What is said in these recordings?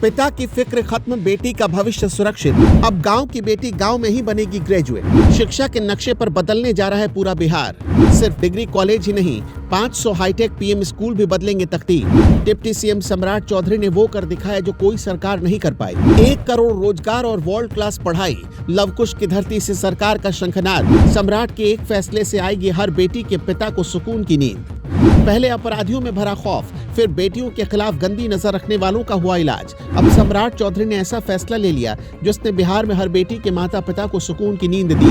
पिता की फिक्र खत्म, बेटी का भविष्य सुरक्षित। अब गांव की बेटी गांव में ही बनेगी ग्रेजुएट। शिक्षा के नक्शे पर बदलने जा रहा है पूरा बिहार। सिर्फ डिग्री कॉलेज ही नहीं, 500 हाईटेक पीएम स्कूल भी बदलेंगे तकदीर। डिप्टी सीएम सम्राट चौधरी ने वो कर दिखाया जो कोई सरकार नहीं कर पाई। 1 करोड़ रोजगार और वर्ल्ड क्लास पढ़ाई। लवकुश की धरती से सरकार का शंखनाद। सम्राट के एक फैसले से आएगी हर बेटी के पिता को सुकून की नींद। पहले अपराधियों में भरा खौफ, फिर बेटियों के खिलाफ गंदी नजर रखने वालों का हुआ इलाज। अब सम्राट चौधरी ने ऐसा फैसला ले लिया जिसने बिहार में हर बेटी के माता पिता को सुकून की नींद दी।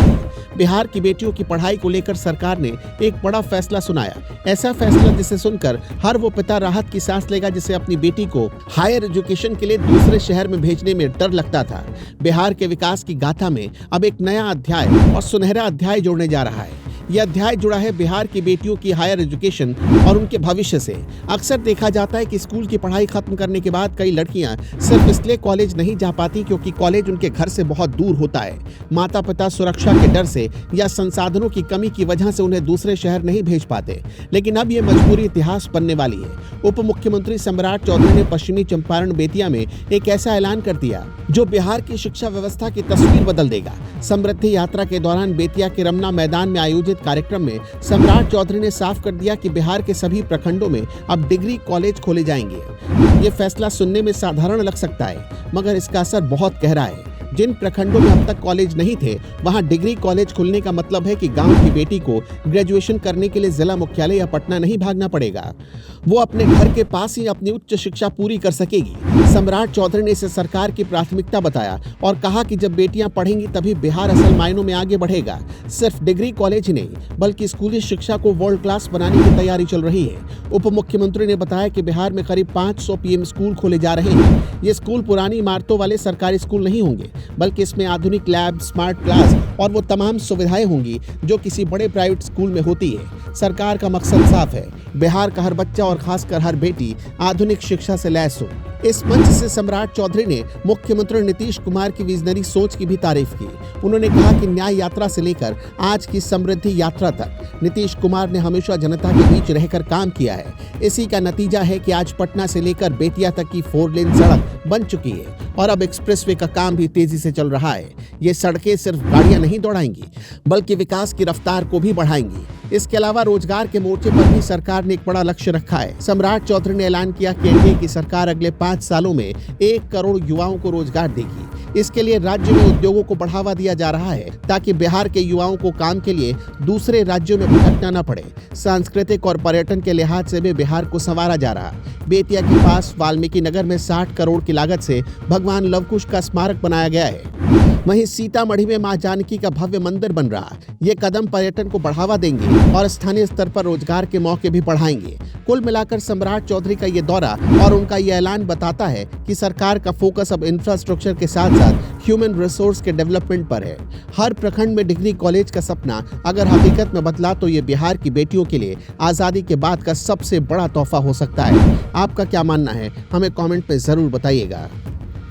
बिहार की बेटियों की पढ़ाई को लेकर सरकार ने एक बड़ा फैसला सुनाया। ऐसा फैसला जिसे सुनकर हर वो पिता राहत की सांस लेगा जिसे अपनी बेटी को हायर एजुकेशन के लिए दूसरे शहर में भेजने में डर लगता था। बिहार के विकास की गाथा में अब एक नया अध्याय और सुनहरा अध्याय जोड़ने जा रहा है। यह अध्याय जुड़ा है बिहार की बेटियों की हायर एजुकेशन और उनके भविष्य से। अक्सर देखा जाता है कि स्कूल की पढ़ाई खत्म करने के बाद कई लड़कियां सिर्फ इसलिए कॉलेज नहीं जा पाती क्योंकि कॉलेज उनके घर से बहुत दूर होता है। माता पिता सुरक्षा के डर से या संसाधनों की कमी की वजह से उन्हें दूसरे शहर नहीं भेज पाते। लेकिन अब ये मजबूरी इतिहास बनने वाली है। उप मुख्यमंत्री सम्राट चौधरी ने पश्चिमी चंपारण बेतिया में एक ऐसा ऐलान कर दिया जो बिहार की शिक्षा व्यवस्था की तस्वीर बदल देगा। समृद्धि यात्रा के दौरान बेतिया के रमना मैदान में आयोजित कार्यक्रम में सम्राट चौधरी ने साफ कर दिया कि बिहार के सभी प्रखंडों में अब डिग्री कॉलेज खोले जाएंगे। ये फैसला सुनने में साधारण लग सकता है, मगर इसका असर बहुत गहरा है। जिन प्रखंडों में अब तक कॉलेज नहीं थे, वहां डिग्री कॉलेज खुलने का मतलब है कि गांव की बेटी को ग्रेजुएशन करने के लिए जिला मुख्यालय या पटना नहीं भागना पड़ेगा। वो अपने घर के पास ही अपनी उच्च शिक्षा पूरी कर सकेगी। सम्राट चौधरी ने इसे सरकार की प्राथमिकता बताया और कहा कि जब बेटियां पढ़ेंगी तभी बिहार असल मायनों में आगे बढ़ेगा। सिर्फ डिग्री कॉलेज ही नहीं बल्कि स्कूली शिक्षा को वर्ल्ड क्लास बनाने की तैयारी चल रही है। उप मुख्यमंत्री ने बताया कि बिहार में करीब 500 पीएम स्कूल खोले जा रहे हैं। ये स्कूल पुरानी इमारतों वाले सरकारी स्कूल नहीं होंगे, बल्कि इसमें आधुनिक लैब, स्मार्ट क्लास और वो तमाम सुविधाएं होंगी जो किसी बड़े प्राइवेट स्कूल में होती है। सरकार का मकसद साफ है, बिहार का हर बच्चा और खासकर हर बेटी आधुनिक शिक्षा से लैस हो। इस मंच से सम्राट चौधरी ने मुख्यमंत्री नीतीश कुमार की विजनरी सोच की भी तारीफ की। उन्होंने कहा कि न्याय यात्रा से लेकर आज की समृद्धि यात्रा तक नीतीश कुमार ने हमेशा जनता के बीच रहकर काम किया है। इसी का नतीजा है कि आज पटना से लेकर बेतिया तक की 4 लेन सड़क बन चुकी है और अब एक्सप्रेसवे का काम भी तेजी से चल रहा है। ये सड़कें सिर्फ गाड़ियां नहीं दौड़ाएंगी बल्कि विकास की रफ्तार को भी बढ़ाएंगी। इसके अलावा रोजगार के मोर्चे पर भी सरकार ने एक बड़ा लक्ष्य रखा है। सम्राट चौधरी ने ऐलान किया कि एनडीए की सरकार अगले 5 सालों में 1 करोड़ युवाओं को रोजगार देगी। इसके लिए राज्य में उद्योगों को बढ़ावा दिया जा रहा है ताकि बिहार के युवाओं को काम के लिए दूसरे राज्यों में भटकना न पड़े। सांस्कृतिक और पर्यटन के लिहाज से भी बिहार को संवारा जा रहा। बेतिया के पास वाल्मीकि नगर में 60 करोड़ की लागत से भगवान लवकुश का स्मारक बनाया गया है। वहीं सीतामढ़ी में मां जानकी का भव्य मंदिर बन रहा। ये कदम पर्यटन को बढ़ावा देंगे और स्थानीय स्तर पर रोजगार के मौके भी बढ़ाएंगे। कुल मिलाकर सम्राट चौधरी का ये दौरा और उनका ये ऐलान बताता है कि सरकार का फोकस अब इंफ्रास्ट्रक्चर के साथ साथ ह्यूमन रिसोर्स के डेवलपमेंट पर है। हर प्रखंड में डिग्री कॉलेज का सपना अगर हकीकत में बदला तो ये बिहार की बेटियों के लिए आजादी के बाद का सबसे बड़ा तोहफा हो सकता है। आपका क्या मानना है, हमें कमेंट में जरूर बताइएगा।